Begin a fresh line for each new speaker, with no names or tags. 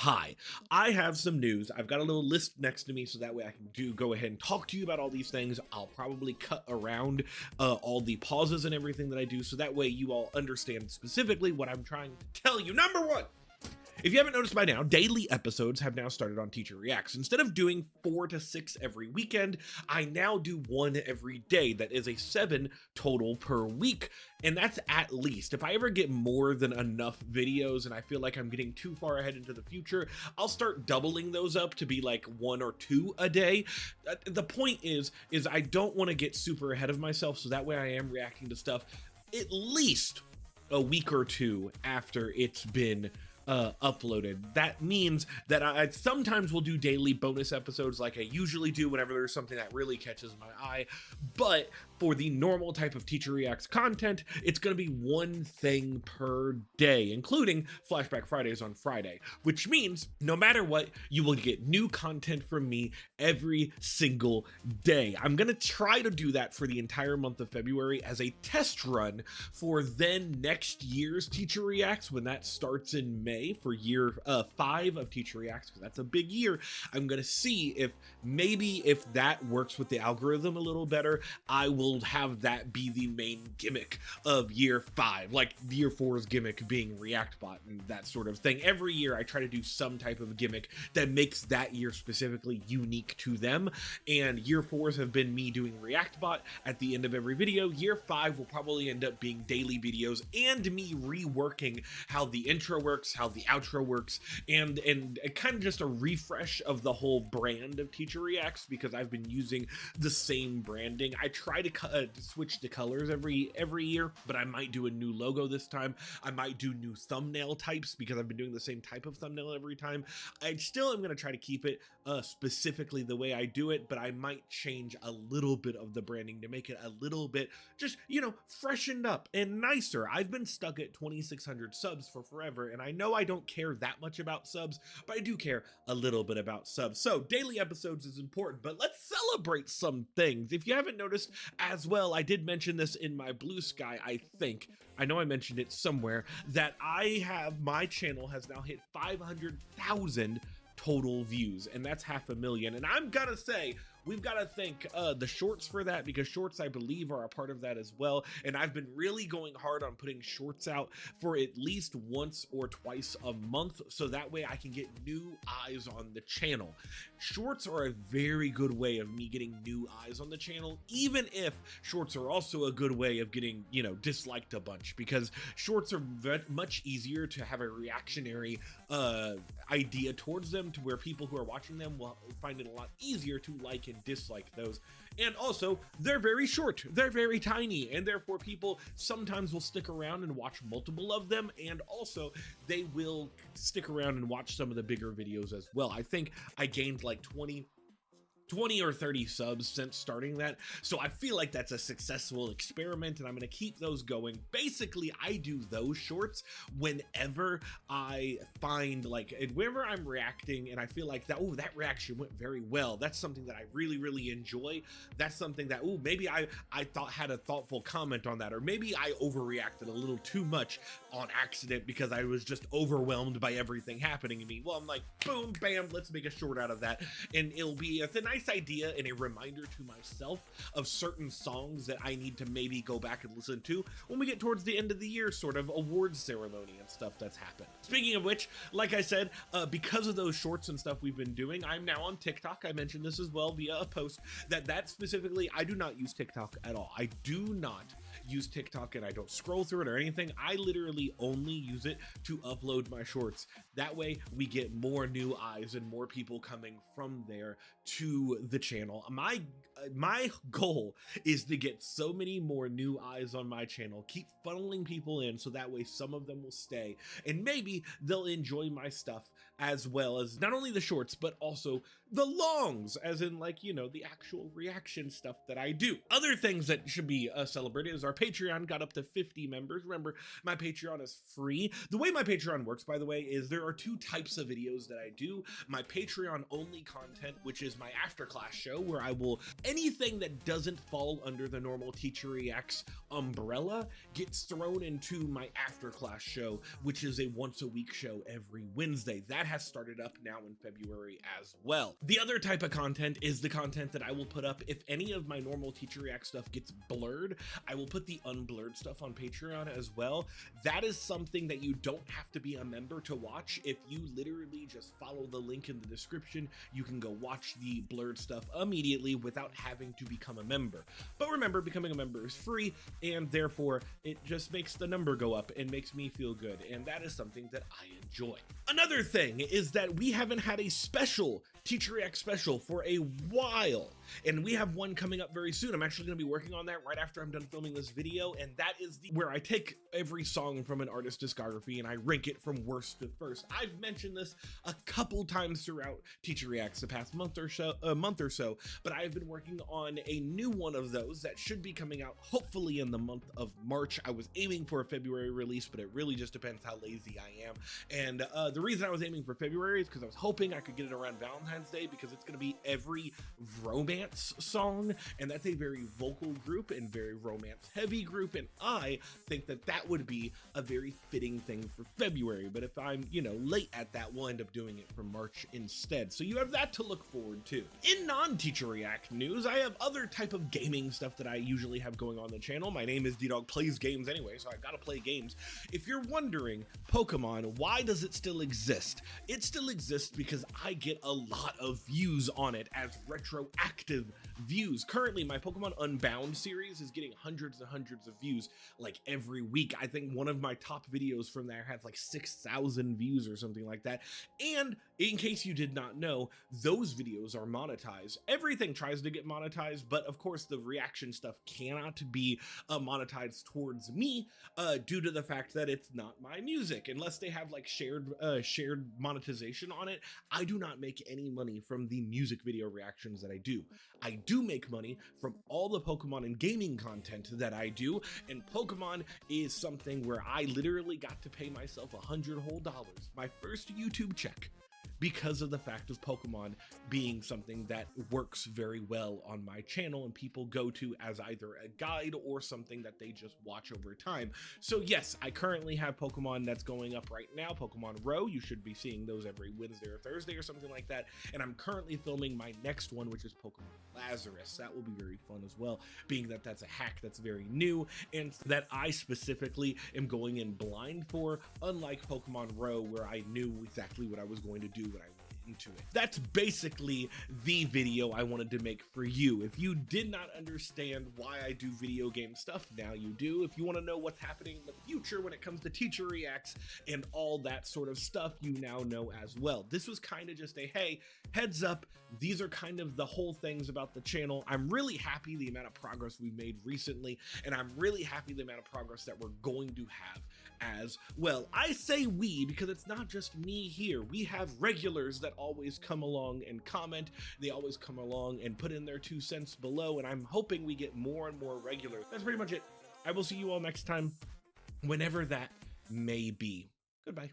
Hi, I have some news. I've got a little list next to me so that way I can go ahead and talk to you about all these things. I'll probably cut around all the pauses and everything that I do so that way you all understand specifically what I'm trying to tell you. Number one, if you haven't noticed by now, daily episodes have now started on Teacher Reacts. Instead of doing 4 to 6 every weekend, I now do one every day. That is a 7 total per week. And that's at least. If I ever get more than enough videos and I feel like I'm getting too far ahead into the future, I'll start doubling those up to be like 1 or 2 a day. The point is I don't want to get super ahead of myself, so that way I am reacting to stuff at least a week or 2 after it's been uploaded. That means that I sometimes will do daily bonus episodes like I usually do whenever there's something that really catches my eye, but for the normal type of Teacher Reacts content, it's going to be one thing per day, including Flashback Fridays on Friday, which means no matter what, you will get new content from me every single day. I'm going to try to do that for the entire month of February as a test run for then next year's Teacher Reacts when that starts in May for year 5 of Teacher Reacts, because that's a big year. I'm going to see if maybe if that works with the algorithm a little better, I will have that be the main gimmick of year 5, like year 4's gimmick being ReactBot and that sort of thing. Every year I try to do some type of gimmick that makes that year specifically unique to them, and year 4's have been me doing ReactBot at the end of every video. Year 5 will probably end up being daily videos and me reworking how the intro works, how the outro works, and kind of just a refresh of the whole brand of Teacher Reacts, because I've been using the same branding. I try to switch the colors every year, but I might do a new logo this time. I might do new thumbnail types because I've been doing the same type of thumbnail every time. I still am going to try to keep it specifically the way I do it, but I might change a little bit of the branding to make it a little bit just, you know, freshened up and nicer. I've been stuck at 2,600 subs for forever, and I know I don't care that much about subs, but I do care a little bit about subs. So daily episodes is important, but let's celebrate some things. If you haven't noticed as well, I did mention this in my Blue Sky, I think. I know I mentioned it somewhere, that my channel has now hit 500,000 total views, and that's 500,000. And I'm gonna say, we've got to thank the shorts for that, because shorts, I believe, are a part of that as well. And I've been really going hard on putting shorts out for at least once or twice a month, so that way I can get new eyes on the channel. Shorts are a very good way of me getting new eyes on the channel, even if shorts are also a good way of getting, you know, disliked a bunch, because shorts are much easier to have a reactionary idea towards them, to where people who are watching them will find it a lot easier to like and dislike those. And also, they're very short, they're very tiny, and therefore people sometimes will stick around and watch multiple of them, and also they will stick around and watch some of the bigger videos as well. I think I gained like 20 or 30 subs since starting that, so I feel like that's a successful experiment, and I'm going to keep those going. Basically, I do those shorts whenever I find, like, whenever I'm reacting and I feel like that, oh, that reaction went very well, that's something that I really enjoy, that's something that, oh, maybe I thought had a thoughtful comment on that, or maybe I overreacted a little too much on accident because I was just overwhelmed by everything happening to me. Well, I'm like, boom, bam, let's make a short out of that, and it'll be a nice idea and a reminder to myself of certain songs that I need to maybe go back and listen to when we get towards the end of the year sort of awards ceremony and stuff that's happened. Speaking of which, like I said, because of those shorts and stuff we've been doing, I'm now on TikTok. I mentioned this as well via a post that specifically, I do not use TikTok at all. I do not use TikTok, and I don't scroll through it or anything. I literally only use it to upload my shorts. That way we get more new eyes and more people coming from there to the channel. My goal is to get so many more new eyes on my channel, keep funneling people in, so that way some of them will stay, and maybe they'll enjoy my stuff as well as not only the shorts, but also the longs, as in, like, you know, the actual reaction stuff that I do. Other things that should be celebrated is our Patreon got up to 50 members. Remember, my Patreon is free. The way my Patreon works, by the way, is there are 2 types of videos that I do. My Patreon only content, which is my after class show, where I will, anything that doesn't fall under the normal Teacher Reacts umbrella gets thrown into my after class show, which is a once a week show every Wednesday. That has started up now in February as well. The other type of content is the content that I will put up if any of my normal Teacher React stuff gets blurred. I will put the unblurred stuff on Patreon as well. That is something that you don't have to be a member to watch. If you literally just follow the link in the description, you can go watch the blurred stuff immediately without having to become a member. But remember, becoming a member is free, and therefore it just makes the number go up and makes me feel good, and that is something that I enjoy. Another thing is that we haven't had a special Teacher React special for a while, and we have one coming up very soon. I'm actually going to be working on that right after I'm done filming this video, and that is where I take every song from an artist's discography and I rank it from worst to first. I've mentioned this a couple times throughout Teacher Reacts the past month or so, but I've been working on a new one of those that should be coming out hopefully in the month of March. I was aiming for a February release, but it really just depends how lazy I am. And the reason I was aiming for February is because I was hoping I could get it around Valentine's Day, because it's going to be every romance song, and that's a very vocal group and very romance heavy group, and I think that that would be a very fitting thing for February. But if I'm, late at that, we'll end up doing it for March instead. So you have that to look forward to. In non-Teacher React news, I have other type of gaming stuff that I usually have going on the channel. My name is Ddog Plays Games anyway, so I gotta play games. If you're wondering, Pokemon, why does it still exist? It still exists because I get a lot of views on it as retroactive views. Currently, my Pokemon Unbound series is getting hundreds and hundreds of views like every week. I think one of my top videos from there has like 6,000 views or something like that. And in case you did not know, those videos are monetized. Everything tries to get monetized, but of course the reaction stuff cannot be monetized towards me due to the fact that it's not my music. Unless they have like shared monetization on it, I do not make any money from the music video reactions that I do. I do make money from all the Pokemon and gaming content that I do, and Pokemon is something where I literally got to pay myself $100 whole, my first YouTube check, because of the fact of Pokemon being something that works very well on my channel and people go to as either a guide or something that they just watch over time. So yes, I currently have Pokemon that's going up right now, Pokemon Row. You should be seeing those every Wednesday or Thursday or something like that. And I'm currently filming my next one, which is Pokemon Lazarus. That will be very fun as well, being that that's a hack that's very new and that I specifically am going in blind for, unlike Pokemon Row, where I knew exactly what I was going to do when I went into it. That's basically the video I wanted to make for you. If you did not understand why I do video game stuff, now you do. If you want to know what's happening in the future when it comes to Teacher Reacts and all that sort of stuff, you now know as well. This was kind of just a, hey, heads up, these are kind of the whole things about the channel. I'm really happy the amount of progress we've made recently, and I'm really happy the amount of progress that we're going to have as well. I say we because it's not just me here. We have regulars that always come along and comment. They always come along and put in their 2 cents below, and I'm hoping we get more and more regulars. That's pretty much it. I will see you all next time, whenever that may be. Goodbye.